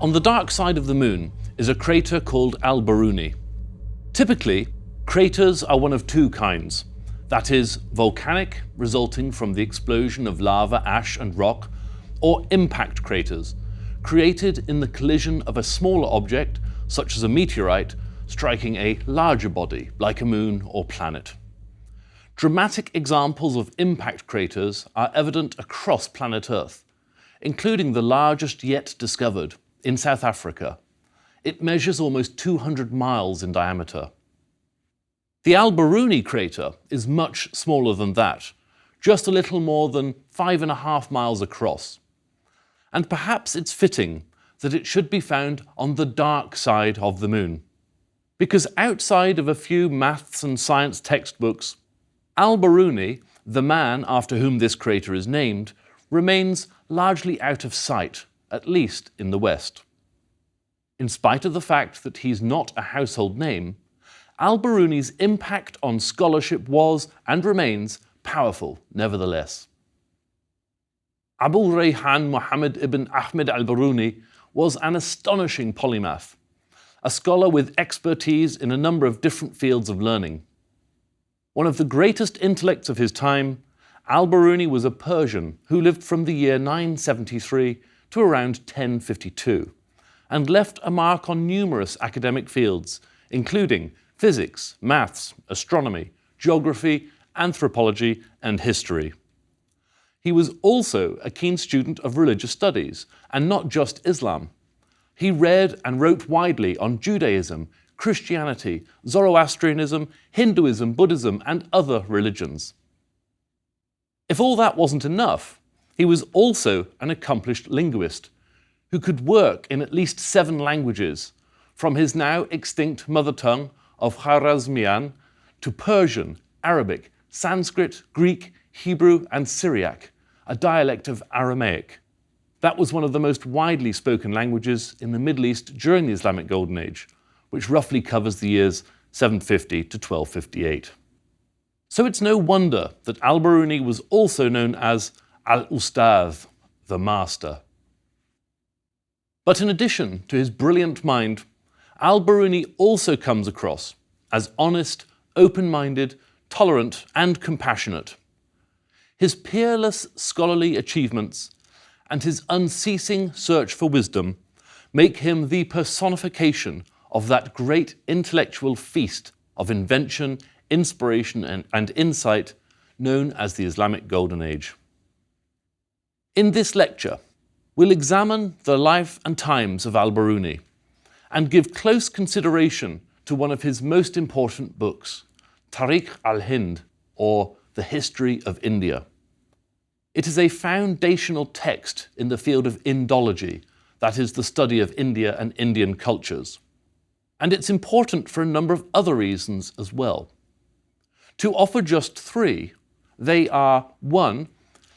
On the dark side of the Moon is a crater called Biruni. Typically, craters are one of two kinds. That is, volcanic, resulting from the explosion of lava, ash and rock, or impact craters, created in the collision of a smaller object, such as a meteorite, striking a larger body, like a moon or planet. Dramatic examples of impact craters are evident across planet Earth, including the largest yet discovered, in South Africa. It measures almost 200 miles in diameter. The Biruni crater is much smaller than that, just a little more than 5.5 miles across. And perhaps it's fitting that it should be found on the dark side of the Moon. Because outside of a few maths and science textbooks, Biruni, the man after whom this crater is named, remains largely out of sight, at least in the West. In spite of the fact that he's not a household name, Biruni's impact on scholarship was, and remains, powerful nevertheless. Abu Rayhan Muhammad ibn Ahmed al-Biruni was an astonishing polymath, a scholar with expertise in a number of different fields of learning. One of the greatest intellects of his time, Biruni was a Persian who lived from the year 973 to around 1052, and left a mark on numerous academic fields, including physics, maths, astronomy, geography, anthropology, and history. He was also a keen student of religious studies, and not just Islam. He read and wrote widely on Judaism, Christianity, Zoroastrianism, Hinduism, Buddhism, and other religions. If all that wasn't enough, he was also an accomplished linguist who could work in at least 7 languages, from his now extinct mother tongue of Khwarezmian to Persian, Arabic, Sanskrit, Greek, Hebrew, and Syriac, a dialect of Aramaic. That was one of the most widely spoken languages in the Middle East during the Islamic Golden Age, which roughly covers the years 750 to 1258. So it's no wonder that Biruni was also known as Al-Ustadh, the master. But in addition to his brilliant mind, Biruni also comes across as honest, open-minded, tolerant, and compassionate. His peerless scholarly achievements and his unceasing search for wisdom make him the personification of that great intellectual feast of invention, inspiration, and insight known as the Islamic Golden Age. In this lecture, we'll examine the life and times of Biruni and give close consideration to one of his most important books, Tariq al-Hind, or The History of India. It is a foundational text in the field of Indology, that is, the study of India and Indian cultures. And it's important for a number of other reasons as well. To offer just 3, they are: 1,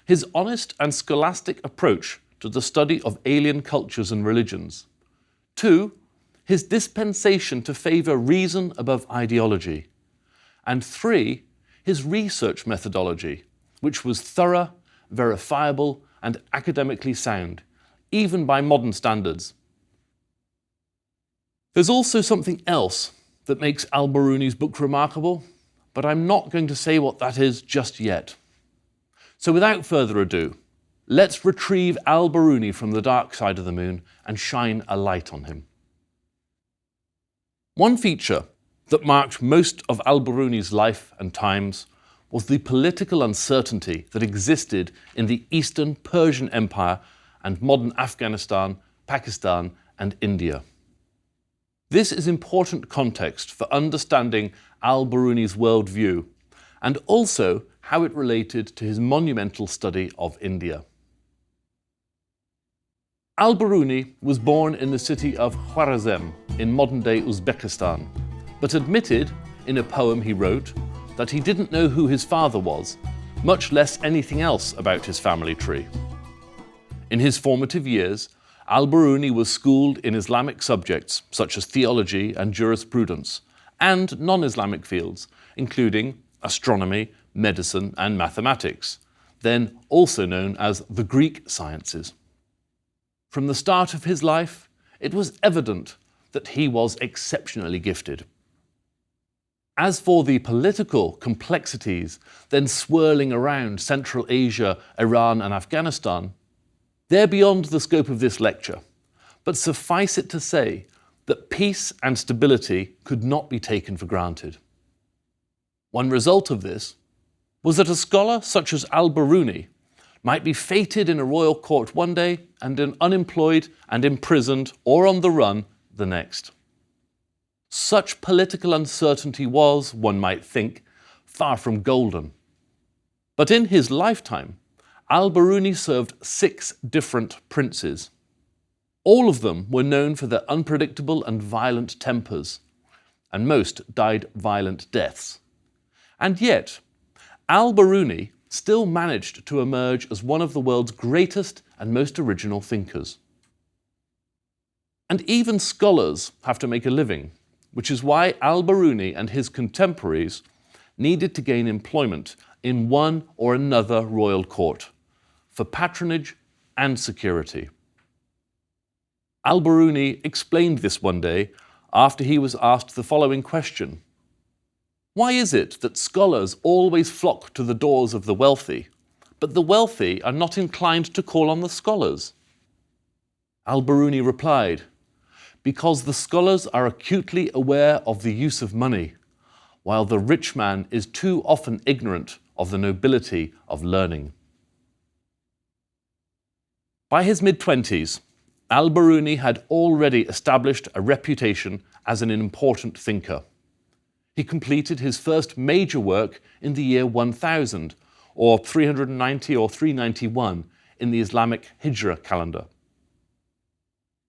his honest and scholastic approach to the study of alien cultures and religions; 2, his dispensation to favour reason above ideology; and 3, his research methodology, which was thorough, verifiable, and academically sound, even by modern standards. There's also something else that makes Biruni's book remarkable, but I'm not going to say what that is just yet. So without further ado, let's retrieve Biruni from the dark side of the Moon and shine a light on him. One feature that marked most of Biruni's life and times was the political uncertainty that existed in the Eastern Persian Empire and modern Afghanistan, Pakistan, and India. This is important context for understanding Biruni's worldview, and also how it related to his monumental study of India. Biruni was born in the city of Khwarezm in modern-day Uzbekistan, but admitted, in a poem he wrote, that he didn't know who his father was, much less anything else about his family tree. In his formative years, Biruni was schooled in Islamic subjects such as theology and jurisprudence, and non-Islamic fields, including astronomy, medicine, and mathematics, then also known as the Greek sciences. From the start of his life, it was evident that he was exceptionally gifted. As for the political complexities then swirling around Central Asia, Iran and Afghanistan, they're beyond the scope of this lecture, but suffice it to say that peace and stability could not be taken for granted. One result of this was that a scholar such as al-Biruni might be fated in a royal court one day and then unemployed and imprisoned or on the run the next. Such political uncertainty was, one might think, far from golden. But in his lifetime, al-Biruni served 6 different princes. All of them were known for their unpredictable and violent tempers, and most died violent deaths. And yet, al-Biruni still managed to emerge as one of the world's greatest and most original thinkers. And even scholars have to make a living, which is why al-Biruni and his contemporaries needed to gain employment in one or another royal court for patronage and security. Al-Biruni explained this one day after he was asked the following question: why is it that scholars always flock to the doors of the wealthy, but the wealthy are not inclined to call on the scholars? Al-Biruni replied, because the scholars are acutely aware of the use of money, while the rich man is too often ignorant of the nobility of learning. By his mid-20s, al-Biruni had already established a reputation as an important thinker. He completed his first major work in the year 1000, or 390 or 391 in the Islamic Hijra calendar.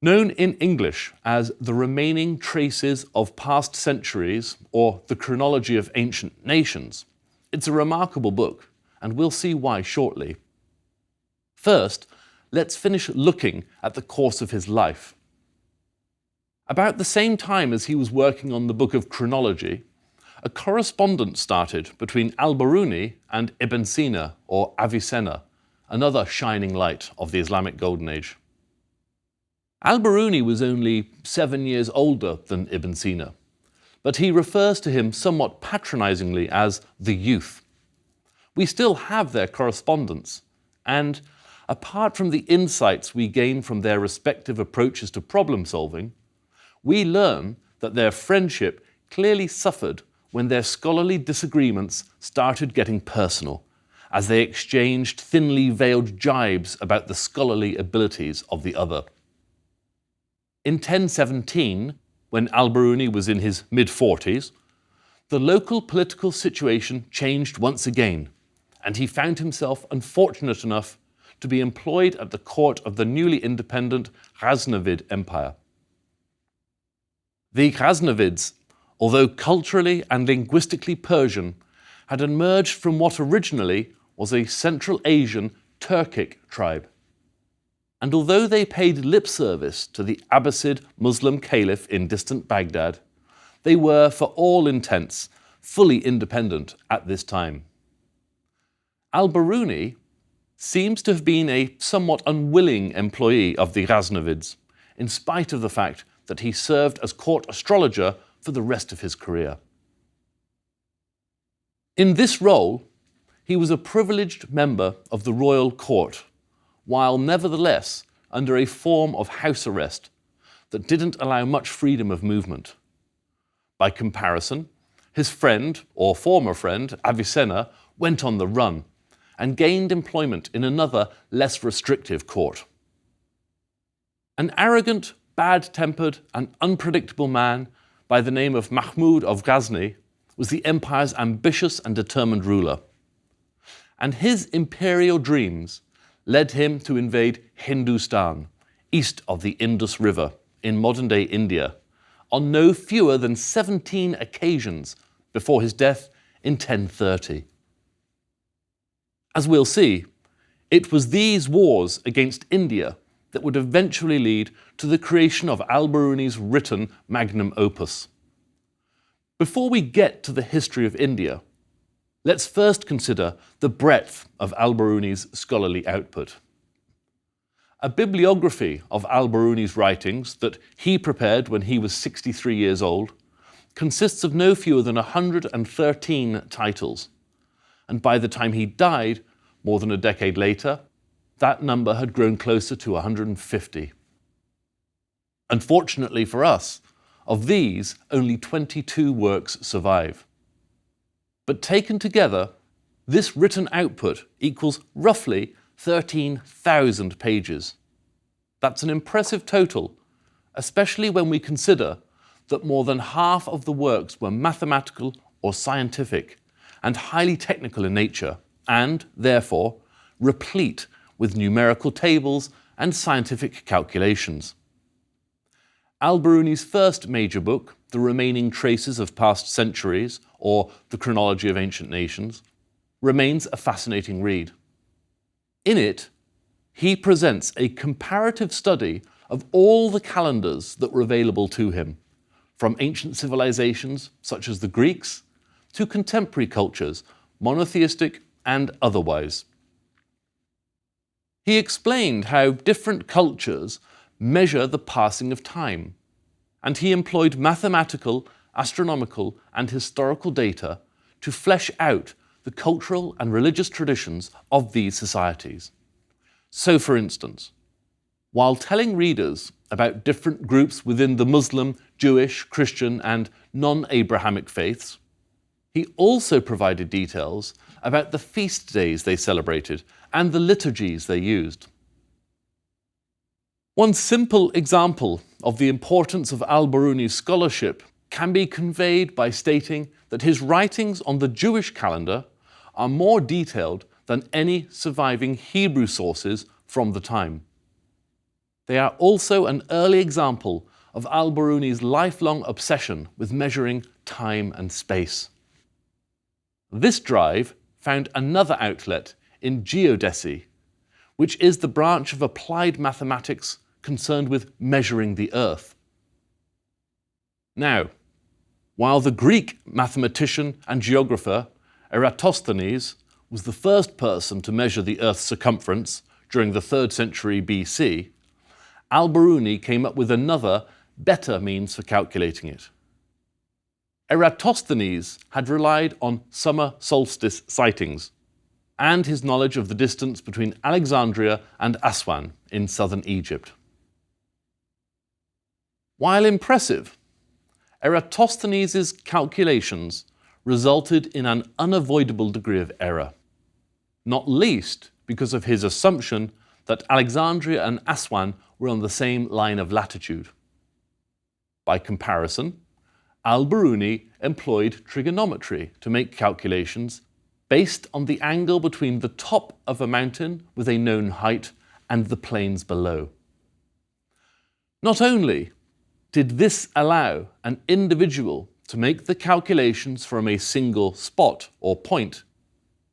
Known in English as The Remaining Traces of Past Centuries, or The Chronology of Ancient Nations, it's a remarkable book, and we'll see why shortly. First, let's finish looking at the course of his life. About the same time as he was working on the book of chronology, a correspondence started between al-Biruni and Ibn Sina, or Avicenna, another shining light of the Islamic Golden Age. Al-Biruni was only 7 years older than Ibn Sina, but he refers to him somewhat patronizingly as the youth. We still have their correspondence, and apart from the insights we gain from their respective approaches to problem solving, we learn that their friendship clearly suffered when their scholarly disagreements started getting personal, as they exchanged thinly veiled jibes about the scholarly abilities of the other. In 1017, when al-Biruni was in his mid-40s, the local political situation changed once again, and he found himself unfortunate enough to be employed at the court of the newly independent Ghaznavid Empire. The Ghaznavids, although culturally and linguistically Persian, had emerged from what originally was a Central Asian Turkic tribe. And although they paid lip service to the Abbasid Muslim caliph in distant Baghdad, they were, for all intents, fully independent at this time. Al-Biruni seems to have been a somewhat unwilling employee of the Ghaznavids, in spite of the fact that he served as court astrologer for the rest of his career. In this role, he was a privileged member of the royal court, while nevertheless under a form of house arrest that didn't allow much freedom of movement. By comparison, his friend, or former friend, Avicenna, went on the run and gained employment in another, less restrictive court. An arrogant, bad-tempered and unpredictable man by the name of Mahmud of Ghazni was the empire's ambitious and determined ruler. And his imperial dreams led him to invade Hindustan, east of the Indus River, in modern-day India, on no fewer than 17 occasions before his death in 1030. As we'll see, it was these wars against India that would eventually lead to the creation of al-Biruni's written magnum opus. Before we get to the history of India, let's first consider the breadth of al-Biruni's scholarly output. A bibliography of al-Biruni's writings that he prepared when he was 63 years old consists of no fewer than 113 titles, and by the time he died, more than a decade later, that number had grown closer to 150. Unfortunately for us, of these, only 22 works survive. But taken together, this written output equals roughly 13,000 pages. That's an impressive total, especially when we consider that more than half of the works were mathematical or scientific and highly technical in nature, and, therefore, replete with numerical tables and scientific calculations. Al-Biruni's first major book, The Remaining Traces of Past Centuries, or The Chronology of Ancient Nations, remains a fascinating read. In it, he presents a comparative study of all the calendars that were available to him, from ancient civilizations such as the Greeks to contemporary cultures, monotheistic and otherwise. He explained how different cultures measure the passing of time, and he employed mathematical, astronomical, and historical data to flesh out the cultural and religious traditions of these societies. So, for instance, while telling readers about different groups within the Muslim, Jewish, Christian, and non-Abrahamic faiths, he also provided details about the feast days they celebrated and the liturgies they used. One simple example of the importance of al-Biruni's scholarship can be conveyed by stating that his writings on the Jewish calendar are more detailed than any surviving Hebrew sources from the time. They are also an early example of al-Biruni's lifelong obsession with measuring time and space. This drive found another outlet in geodesy, which is the branch of applied mathematics concerned with measuring the Earth. Now, while the Greek mathematician and geographer Eratosthenes was the first person to measure the Earth's circumference during the 3rd century BC, al-Biruni came up with another, better means for calculating it. Eratosthenes had relied on summer solstice sightings and his knowledge of the distance between Alexandria and Aswan in southern Egypt. While impressive, Eratosthenes' calculations resulted in an unavoidable degree of error, not least because of his assumption that Alexandria and Aswan were on the same line of latitude. By comparison, al-Biruni employed trigonometry to make calculations based on the angle between the top of a mountain with a known height and the plains below. Not only did this allow an individual to make the calculations from a single spot or point,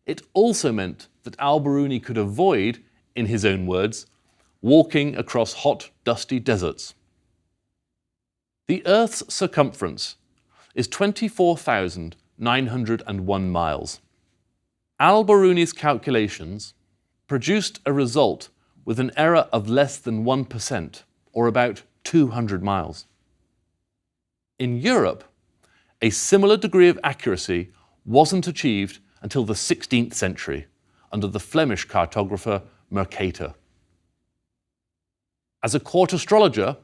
it also meant that al-Biruni could avoid, in his own words, walking across hot, dusty deserts. The Earth's circumference is 24,901 miles. Al-Biruni's calculations produced a result with an error of less than 1%, or about 200 miles. In Europe, a similar degree of accuracy wasn't achieved until the 16th century, under the Flemish cartographer Mercator. As a court astrologer,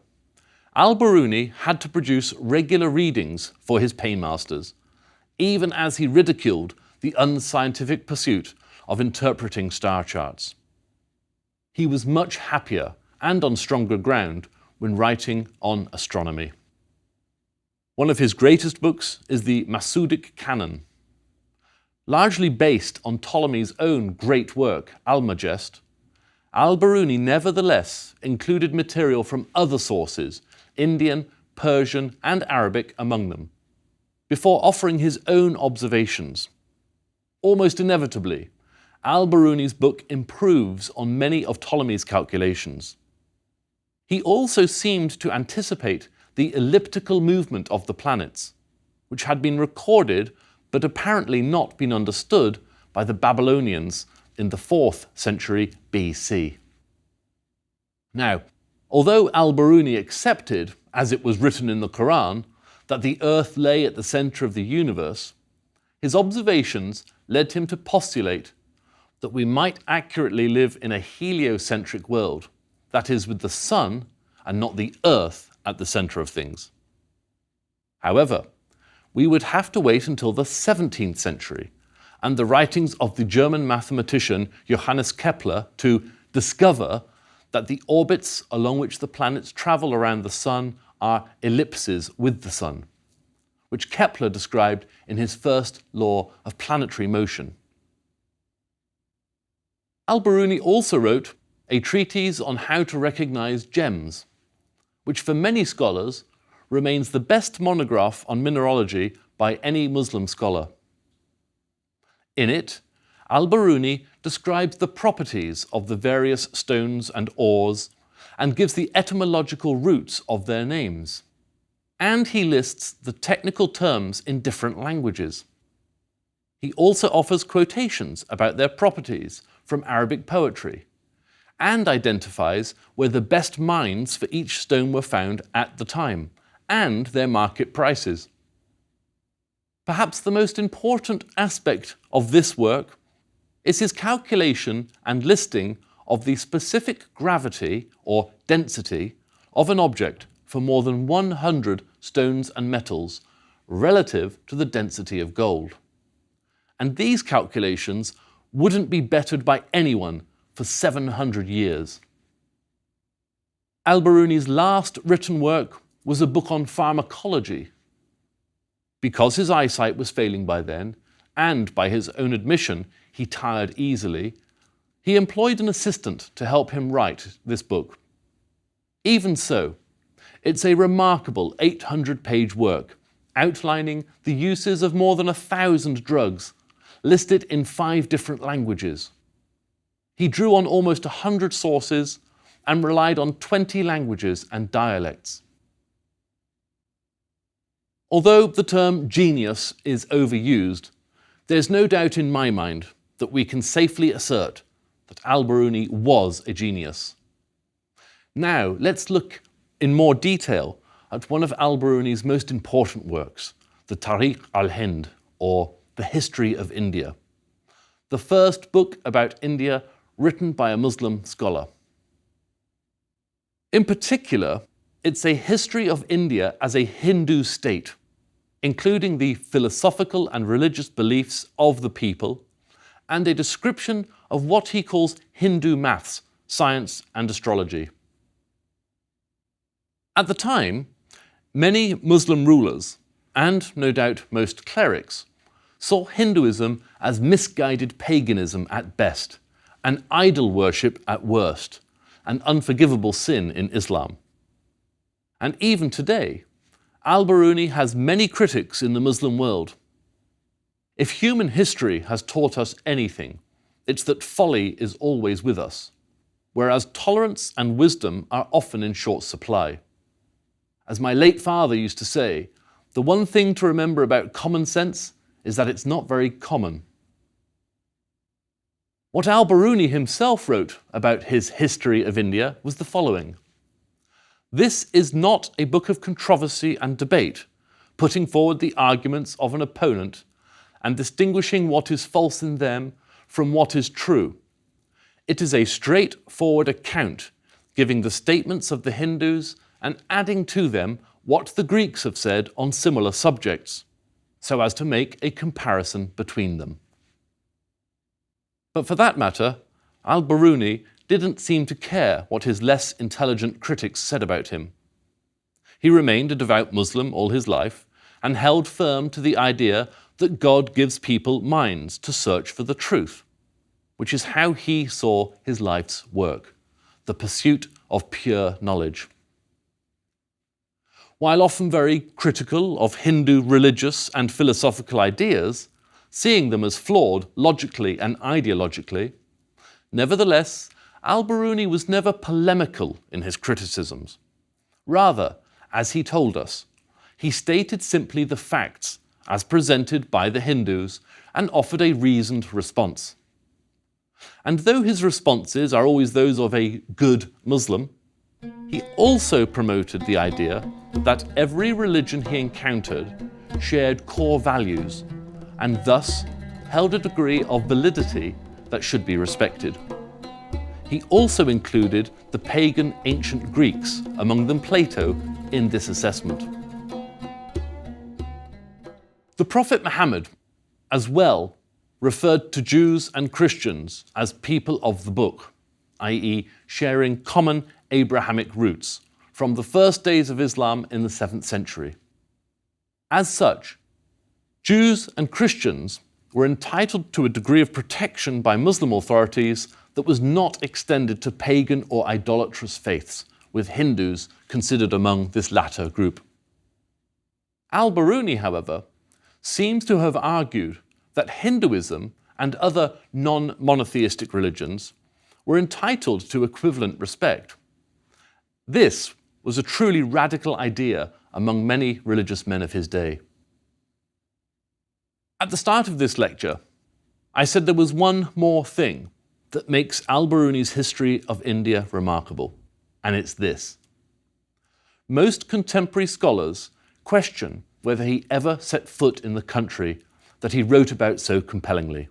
al-Biruni had to produce regular readings for his paymasters, even as he ridiculed the unscientific pursuit of interpreting star charts. He was much happier and on stronger ground when writing on astronomy. One of his greatest books is the Masudic Canon. Largely based on Ptolemy's own great work, Almagest, al-Biruni nevertheless included material from other sources, Indian, Persian, and Arabic among them, before offering his own observations. Almost inevitably, al-Biruni's book improves on many of Ptolemy's calculations. He also seemed to anticipate the elliptical movement of the planets, which had been recorded but apparently not been understood by the Babylonians in the 4th century BC. Now, although al-Biruni accepted, as it was written in the Quran, that the earth lay at the centre of the universe, his observations led him to postulate that we might accurately live in a heliocentric world, that is, with the sun and not the earth at the centre of things. However, we would have to wait until the 17th century and the writings of the German mathematician Johannes Kepler to discover that the orbits along which the planets travel around the sun are ellipses with the sun, which Kepler described in his first law of planetary motion. Al-Biruni also wrote a treatise on how to recognize gems, which for many scholars remains the best monograph on mineralogy by any Muslim scholar. In it, Al-Biruni describes the properties of the various stones and ores and gives the etymological roots of their names. And he lists the technical terms in different languages. He also offers quotations about their properties from Arabic poetry and identifies where the best mines for each stone were found at the time and their market prices. Perhaps the most important aspect of this work is his calculation and listing of the specific gravity or density of an object for more than 100 stones and metals relative to the density of gold. And these calculations wouldn't be bettered by anyone for 700 years. Al-Biruni's last written work was a book on pharmacology. Because his eyesight was failing by then, and by his own admission, he tired easily, he employed an assistant to help him write this book. Even so, it's a remarkable 800-page work outlining the uses of more than 1,000 drugs, listed in 5 different languages. He drew on almost 100 sources and relied on 20 languages and dialects. Although the term genius is overused, there's no doubt in my mind that we can safely assert that Al-Biruni was a genius. Now, let's look in more detail at one of Al-Biruni's most important works, the Tariq al-Hind, or The History of India, the first book about India written by a Muslim scholar. In particular, it's a history of India as a Hindu state, including the philosophical and religious beliefs of the people, and a description of what he calls Hindu maths, science, and astrology. At the time, many Muslim rulers, and no doubt most clerics, saw Hinduism as misguided paganism at best, and idol worship at worst, an unforgivable sin in Islam. And even today, Al-Biruni has many critics in the Muslim world. If human history has taught us anything, it's that folly is always with us, whereas tolerance and wisdom are often in short supply. As my late father used to say, the one thing to remember about common sense is that it's not very common. What Al-Biruni himself wrote about his history of India was the following: "This is not a book of controversy and debate, putting forward the arguments of an opponent and distinguishing what is false in them from what is true. It is a straightforward account, giving the statements of the Hindus and adding to them what the Greeks have said on similar subjects, so as to make a comparison between them." But for that matter, Al-Biruni didn't seem to care what his less intelligent critics said about him. He remained a devout Muslim all his life and held firm to the idea that God gives people minds to search for the truth, which is how he saw his life's work, the pursuit of pure knowledge. While often very critical of Hindu religious and philosophical ideas, seeing them as flawed logically and ideologically, nevertheless, Al-Biruni was never polemical in his criticisms. Rather, as he told us, he stated simply the facts as presented by the Hindus and offered a reasoned response. And though his responses are always those of a good Muslim, He also promoted the idea that every religion he encountered shared core values and thus held a degree of validity that should be respected. He also included the pagan ancient Greeks, among them Plato, in this assessment. The Prophet Muhammad, as well, referred to Jews and Christians as people of the book, i.e., sharing common Abrahamic roots from the first days of Islam in the 7th century. As such, Jews and Christians were entitled to a degree of protection by Muslim authorities that was not extended to pagan or idolatrous faiths, with Hindus considered among this latter group. Al-Biruni, however, seems to have argued that Hinduism and other non-monotheistic religions were entitled to equivalent respect. This was a truly radical idea among many religious men of his day. At the start of this lecture, I said there was one more thing that makes Al-Biruni's history of India remarkable, and it's this. Most contemporary scholars question whether he ever set foot in the country that he wrote about so compellingly.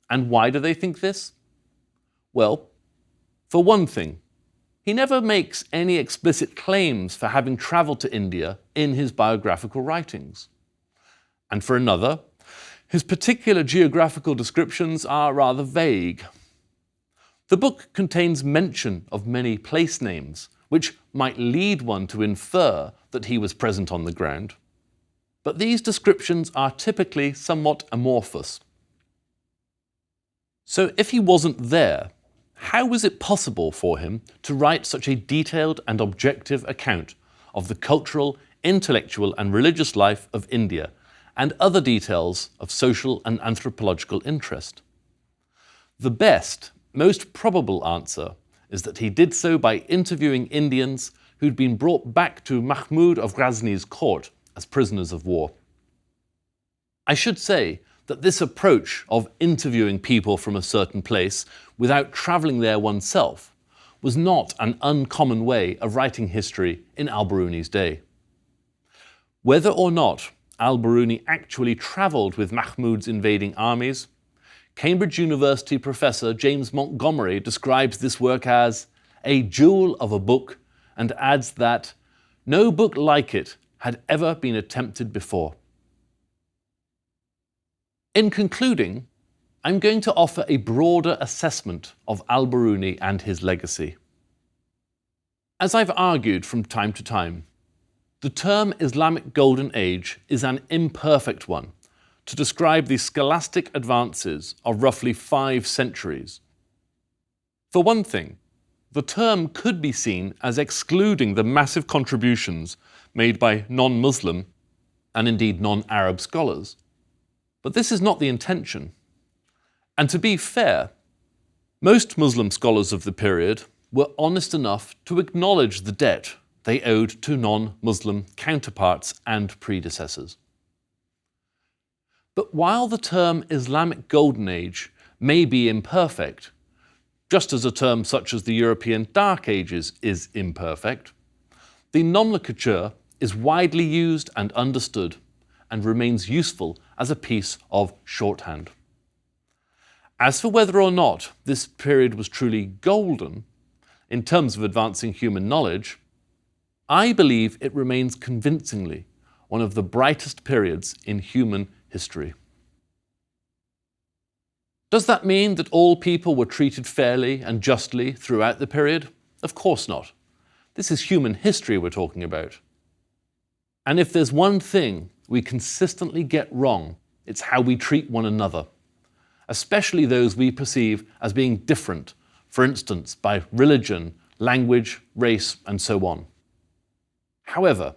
And why do they think this? Well, for one thing, he never makes any explicit claims for having travelled to India in his biographical writings. And for another, his particular geographical descriptions are rather vague. The book contains mention of many place names, which might lead one to infer that he was present on the ground. But these descriptions are typically somewhat amorphous. So if he wasn't there, how was it possible for him to write such a detailed and objective account of the cultural, intellectual and religious life of India and other details of social and anthropological interest? The best, most probable answer is that he did so by interviewing Indians who'd been brought back to Mahmud of Ghazni's court as prisoners of war. I should say that this approach of interviewing people from a certain place without travelling there oneself was not an uncommon way of writing history in Al-Biruni's day. Whether or not Al-Biruni actually travelled with Mahmud's invading armies, Cambridge University professor James Montgomery describes this work as a jewel of a book and adds that no book like it had ever been attempted before. In concluding, I'm going to offer a broader assessment of Al-Biruni and his legacy. As I've argued from time to time, the term Islamic Golden Age is an imperfect one to describe the scholastic advances of roughly 5 centuries. For one thing, the term could be seen as excluding the massive contributions made by non-Muslim and indeed non-Arab scholars. But this is not the intention. And to be fair, most Muslim scholars of the period were honest enough to acknowledge the debt they owed to non-Muslim counterparts and predecessors. But while the term Islamic Golden Age may be imperfect, just as a term such as the European Dark Ages is imperfect, the nomenclature is widely used and understood and remains useful as a piece of shorthand. As for whether or not this period was truly golden, in terms of advancing human knowledge, I believe it remains convincingly one of the brightest periods in human history. Does that mean that all people were treated fairly and justly throughout the period? Of course not. This is human history we're talking about. And if there's one thing we consistently get wrong, it's how we treat one another, especially those we perceive as being different, for instance, by religion, language, race, and so on. However,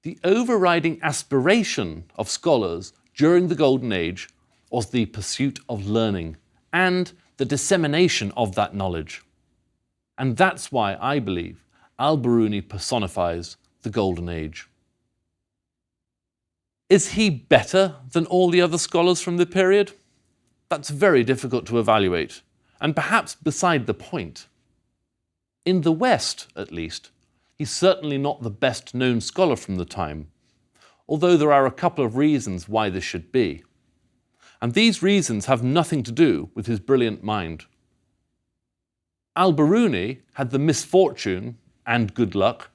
the overriding aspiration of scholars during the Golden Age was the pursuit of learning and the dissemination of that knowledge. And that's why I believe Al-Biruni personifies the Golden Age. Is he better than all the other scholars from the period? That's very difficult to evaluate, and perhaps beside the point. In the West, at least, he's certainly not the best known scholar from the time, although there are a couple of reasons why this should be. And these reasons have nothing to do with his brilliant mind. Al-Biruni had the misfortune, and good luck,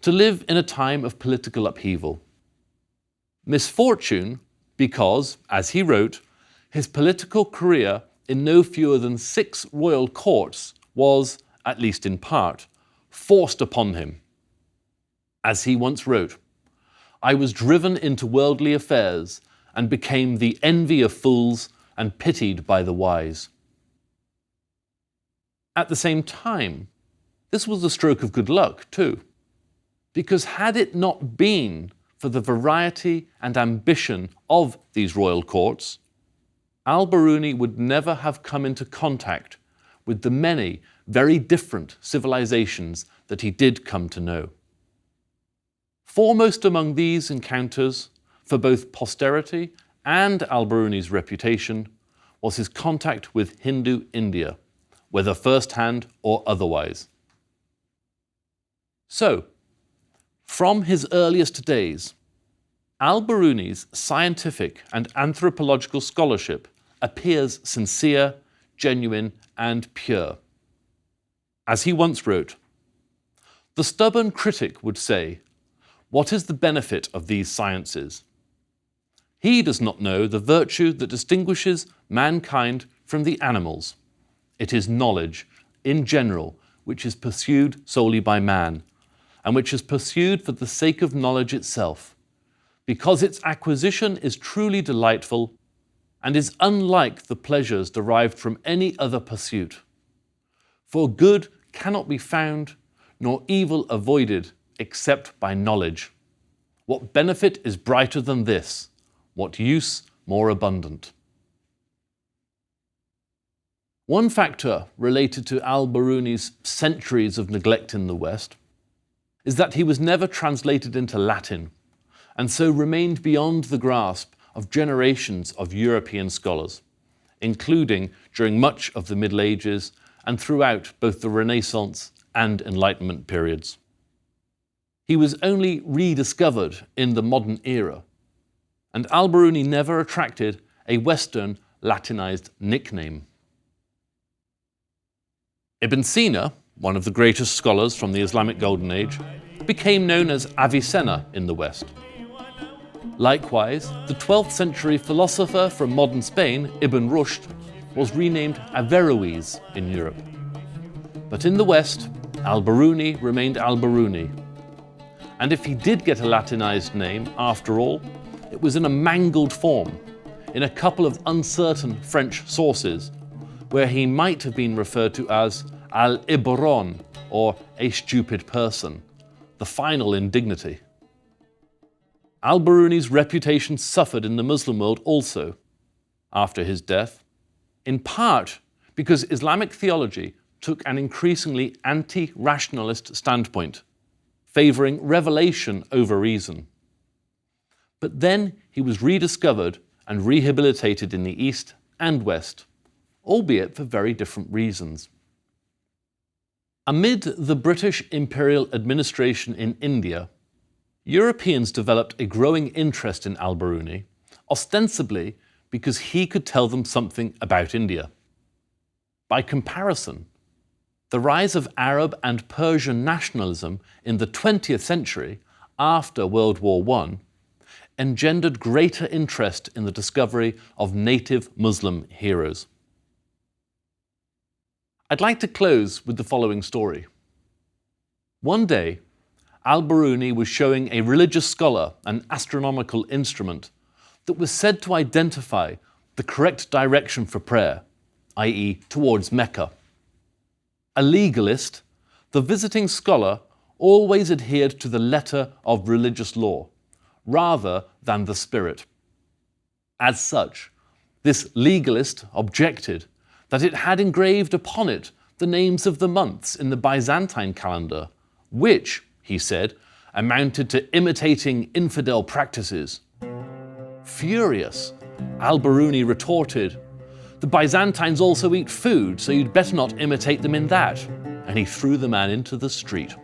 to live in a time of political upheaval. Misfortune because, as he wrote, his political career in no fewer than 6 royal courts was, at least in part, forced upon him. As he once wrote, "I was driven into worldly affairs and became the envy of fools and pitied by the wise." At the same time, this was a stroke of good luck too, because had it not been for the variety and ambition of these royal courts, Al-Biruni would never have come into contact with the many very different civilizations that he did come to know. Foremost among these encounters, for both posterity and Al-Biruni's reputation, was his contact with Hindu India, whether first-hand or otherwise. So, from his earliest days, Al-Biruni's scientific and anthropological scholarship appears sincere, genuine, and pure. As he once wrote, "The stubborn critic would say, 'What is the benefit of these sciences?' He does not know the virtue that distinguishes mankind from the animals. It is knowledge, in general, which is pursued solely by man, and which is pursued for the sake of knowledge itself, because its acquisition is truly delightful and is unlike the pleasures derived from any other pursuit. For good cannot be found, nor evil avoided, except by knowledge. What benefit is brighter than this? What use more abundant?" One factor related to Al-Biruni's centuries of neglect in the West is that he was never translated into Latin, and so remained beyond the grasp of generations of European scholars, including during much of the Middle Ages and throughout both the Renaissance and Enlightenment periods. He was only rediscovered in the modern era, and Al-Biruni never attracted a Western Latinized nickname. Ibn Sina, one of the greatest scholars from the Islamic Golden Age, became known as Avicenna in the West. Likewise, the 12th century philosopher from modern Spain, Ibn Rushd, was renamed Averroes in Europe. But in the West, Al-Biruni remained Al-Biruni. And if he did get a Latinized name, after all, it was in a mangled form, in a couple of uncertain French sources, where he might have been referred to as Al-Ibron, or a stupid person, the final indignity. Al-Biruni's reputation suffered in the Muslim world also, after his death, in part because Islamic theology took an increasingly anti-rationalist standpoint, favoring revelation over reason. But then he was rediscovered and rehabilitated in the East and West, albeit for very different reasons. Amid the British imperial administration in India, Europeans developed a growing interest in Al-Biruni, ostensibly because he could tell them something about India. By comparison, the rise of Arab and Persian nationalism in the 20th century, after World War I, engendered greater interest in the discovery of native Muslim heroes. I'd like to close with the following story. One day, Al-Biruni was showing a religious scholar an astronomical instrument that was said to identify the correct direction for prayer, i.e. towards Mecca. A legalist, the visiting scholar always adhered to the letter of religious law, rather than the spirit. As such, this legalist objected that it had engraved upon it the names of the months in the Byzantine calendar, which, he said, amounted to imitating infidel practices. Furious, Al-Biruni retorted, "The Byzantines also eat food, so you'd better not imitate them in that." and he threw the man into the street.